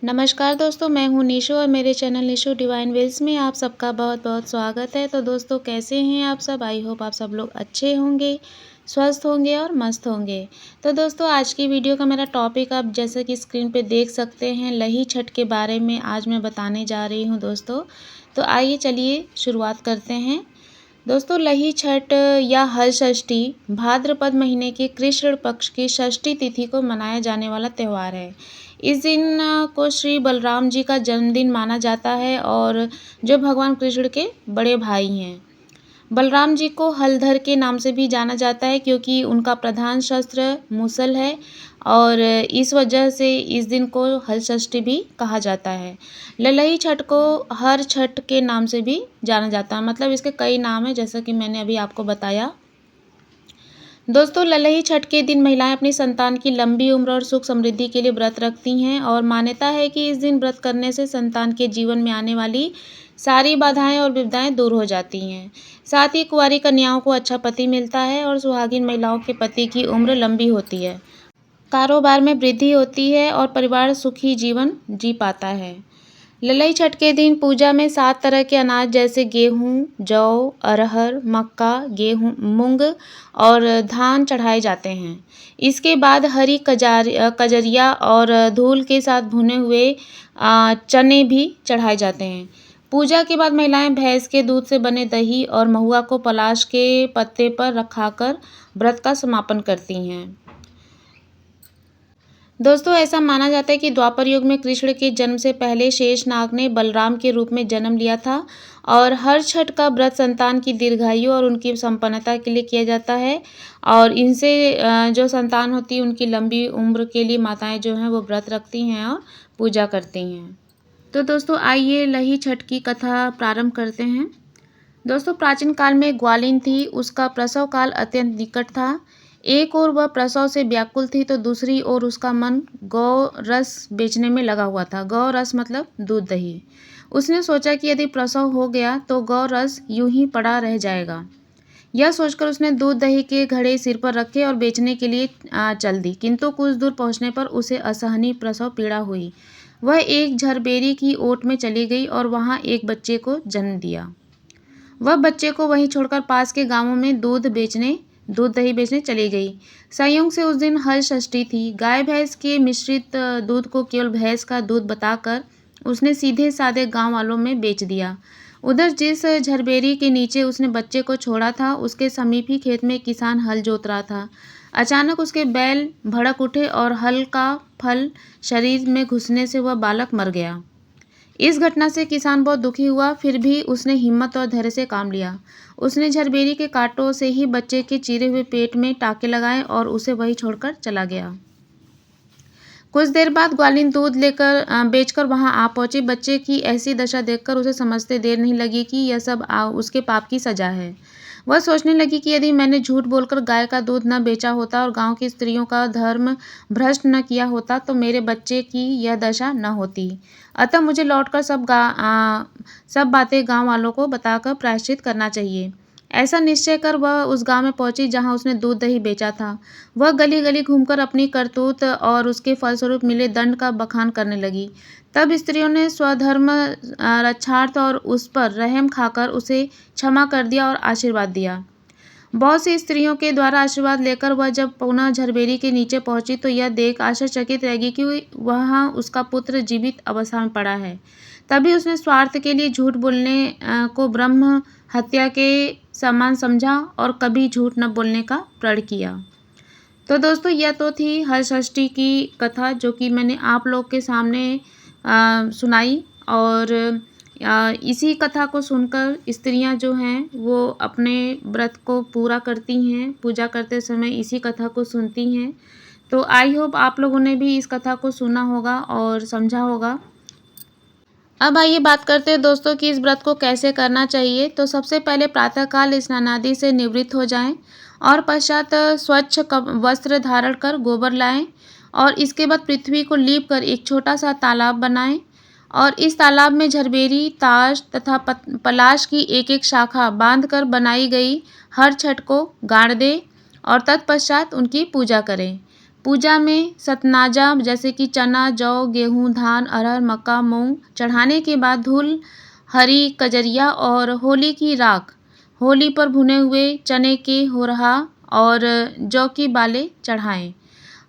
नमस्कार दोस्तों, मैं हूँ निशु और मेरे चैनल निशु डिवाइन वेल्स में आप सबका बहुत बहुत स्वागत है। तो दोस्तों, कैसे हैं आप सब? आई होप आप सब लोग अच्छे होंगे, स्वस्थ होंगे और मस्त होंगे। तो दोस्तों, आज की वीडियो का मेरा टॉपिक आप जैसे कि स्क्रीन पे देख सकते हैं, लही छठ के बारे में आज मैं बताने जा रही हूँ दोस्तों। तो आइए चलिए शुरुआत करते हैं। दोस्तों, लही छठ या हल षष्ठी भाद्रपद महीने के कृष्ण पक्ष की षष्ठी तिथि को मनाया जाने वाला त्यौहार है। इस दिन को श्री बलराम जी का जन्मदिन माना जाता है और जो भगवान कृष्ण के बड़े भाई हैं। बलराम जी को हलधर के नाम से भी जाना जाता है क्योंकि उनका प्रधान शस्त्र मूसल है और इस वजह से इस दिन को हल षष्ठी भी कहा जाता है। ललई छठ को हर छठ के नाम से भी जाना जाता है, मतलब इसके कई नाम हैं जैसा कि मैंने अभी आपको बताया। दोस्तों, ललही छठ के दिन महिलाएं अपनी संतान की लंबी उम्र और सुख समृद्धि के लिए व्रत रखती हैं और मान्यता है कि इस दिन व्रत करने से संतान के जीवन में आने वाली सारी बाधाएं और विपदाएं दूर हो जाती हैं। साथ ही कुंवारी कन्याओं को अच्छा पति मिलता है और सुहागिन महिलाओं के पति की उम्र लंबी होती है, कारोबार में वृद्धि होती है और परिवार सुखी जीवन जी पाता है। ललई छठ के दिन पूजा में 7 तरह के अनाज जैसे गेहूँ, जौ, अरहर, मक्का, गेहूँ, मूंग और धान चढ़ाए जाते हैं। इसके बाद हरी कजरिया और धूल के साथ भुने हुए चने भी चढ़ाए जाते हैं। पूजा के बाद महिलाएं भैंस के दूध से बने दही और महुआ को पलाश के पत्ते पर रखाकर व्रत का समापन करती हैं। दोस्तों, ऐसा माना जाता है कि द्वापर युग में कृष्ण के जन्म से पहले शेषनाग ने बलराम के रूप में जन्म लिया था और हर छठ का व्रत संतान की दीर्घायु और उनकी संपन्नता के लिए किया जाता है और इनसे जो संतान होती है उनकी लंबी उम्र के लिए माताएं जो हैं वो व्रत रखती हैं और पूजा करती हैं। तो दोस्तों, आइए लही छठ की कथा प्रारंभ करते हैं। दोस्तों, प्राचीन काल में ग्वालिन थी, उसका प्रसव काल अत्यंत निकट था। एक ओर वह प्रसव से व्याकुल थी तो दूसरी ओर उसका मन गौ रस बेचने में लगा हुआ था। गौ रस मतलब दूध दही। उसने सोचा कि यदि प्रसव हो गया तो गौ रस यूं ही पड़ा रह जाएगा। यह सोचकर उसने दूध दही के घड़े सिर पर रखे और बेचने के लिए चल दी, किंतु कुछ दूर पहुंचने पर उसे असहनीय प्रसव पीड़ा हुई। वह एक झरबेरी की ओट में चली गई और वहां एक बच्चे को जन्म दिया। वह बच्चे को वहीं छोड़कर पास के गांवों में दूध दही बेचने चली गई। संयोग से उस दिन हल षष्ठी थी। गाय भैंस के मिश्रित दूध को केवल भैंस का दूध बताकर उसने सीधे साधे गांव वालों में बेच दिया। उधर जिस झरबेरी के नीचे उसने बच्चे को छोड़ा था उसके समीप ही खेत में किसान हल जोत रहा था। अचानक उसके बैल भड़क उठे और हल का फल शरीर में घुसने से वह बालक मर गया। इस घटना से किसान बहुत दुखी हुआ, फिर भी उसने हिम्मत और धैर्य से काम लिया। उसने झरबेरी के कांटों से ही बच्चे के चीरे हुए पेट में टाके लगाए और उसे वहीं छोड़कर चला गया। कुछ देर बाद ग्वालिन दूध लेकर बेचकर वहां आ पहुंची। बच्चे की ऐसी दशा देखकर उसे समझते देर नहीं लगी कि यह सब उसके पाप की सजा है। वह सोचने लगी कि यदि मैंने झूठ बोलकर गाय का दूध न बेचा होता और गांव की स्त्रियों का धर्म भ्रष्ट न किया होता तो मेरे बच्चे की यह दशा न होती। अतः मुझे लौटकर सब बातें गांव वालों को बताकर प्रायश्चित करना चाहिए। ऐसा निश्चय कर वह उस गांव में पहुंची जहां उसने दूध दही बेचा था। वह गली गली घूमकर अपनी करतूत और उसके फलस्वरूप मिले दंड का बखान करने लगी। तब स्त्रियों ने स्वधर्म रक्षार्थ और उस पर रहम खाकर उसे क्षमा कर दिया और आशीर्वाद दिया। बहुत सी स्त्रियों के द्वारा आशीर्वाद लेकर वह जब पुनः झरबेरी के नीचे पहुंची तो यह देख आश्चर्यचकित रह गई कि वहाँ उसका पुत्र जीवित अवस्था में पड़ा है। तभी उसने स्वार्थ के लिए झूठ बोलने को ब्रह्म हत्या के समान समझा और कभी झूठ न बोलने का प्रण किया। तो दोस्तों, यह तो थी हल षष्ठी की कथा जो कि मैंने आप लोग के सामने सुनाई और इसी कथा को सुनकर स्त्रियां जो हैं वो अपने व्रत को पूरा करती हैं। पूजा करते समय इसी कथा को सुनती हैं। तो आई होप आप लोगों ने भी इस कथा को सुना होगा और समझा होगा। अब आइए बात करते हैं दोस्तों कि इस व्रत को कैसे करना चाहिए। तो सबसे पहले प्रातःकाल स्नान आदि से निवृत्त हो जाएं और पश्चात स्वच्छ वस्त्र धारण कर गोबर लाएं और इसके बाद पृथ्वी को लीप कर एक छोटा सा तालाब बनाएं और इस तालाब में झरबेरी, ताश तथा पलाश की एक एक शाखा बांधकर बनाई गई हर छठ को गाड़ दें और तत्पश्चात उनकी पूजा करें। पूजा में सतनाजा जैसे कि चना, जौ, गेहूँ, धान, अरहर, मक्का, मूंग चढ़ाने के बाद धूल, हरी कजरिया और होली की राख, होली पर भुने हुए चने के होरहा और जौ की बालें चढ़ाएं।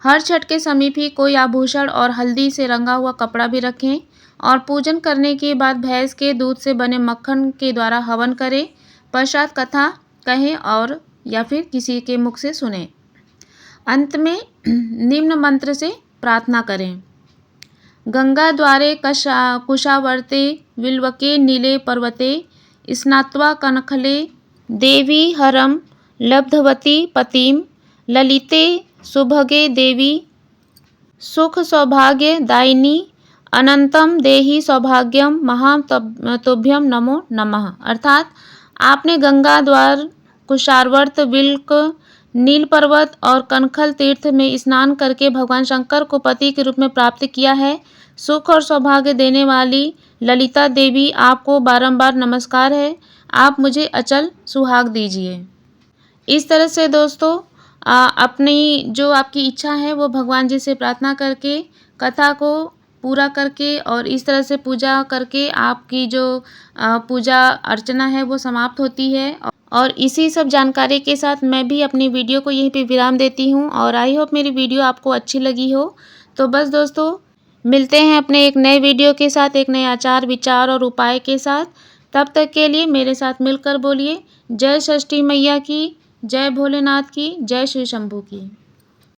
हर छठ के समीप ही कोई आभूषण और हल्दी से रंगा हुआ कपड़ा भी रखें और पूजन करने के बाद भैंस के दूध से बने मक्खन के द्वारा हवन करें। पश्चात कथा कहें और या फिर किसी के मुख से सुने। अंत में निम्न मंत्र से प्रार्थना करें। गंगा द्वारे कुशावर्ते विल्वके नीले पर्वते स्नात्वा कनखले देवी हरम लब्धवती पतिम ललिते सुभगे देवी सुख सौभाग्य दायिनी अनंतम देहि सौभाग्यम महातुभ्यम नमो नमः। अर्थात आपने गंगा द्वार, कुशावर्त, विल्क, नील पर्वत और कनखल तीर्थ में स्नान करके भगवान शंकर को पति के रूप में प्राप्त किया है। सुख और सौभाग्य देने वाली ललिता देवी, आपको बारंबार नमस्कार है। आप मुझे अचल सुहाग दीजिए। इस तरह से दोस्तों अपनी जो आपकी इच्छा है वो भगवान जी से प्रार्थना करके कथा को पूरा करके और इस तरह से पूजा करके आपकी जो पूजा अर्चना है वो समाप्त होती है। और इसी सब जानकारी के साथ मैं भी अपनी वीडियो को यहीं पे विराम देती हूँ और आई होप मेरी वीडियो आपको अच्छी लगी हो। तो बस दोस्तों मिलते हैं अपने एक नए वीडियो के साथ, एक नए आचार, विचार और उपाय के साथ। तब तक के लिए मेरे साथ मिलकर बोलिए जय षष्ठी मैया की, जय भोलेनाथ की, जय श्री शंभू की।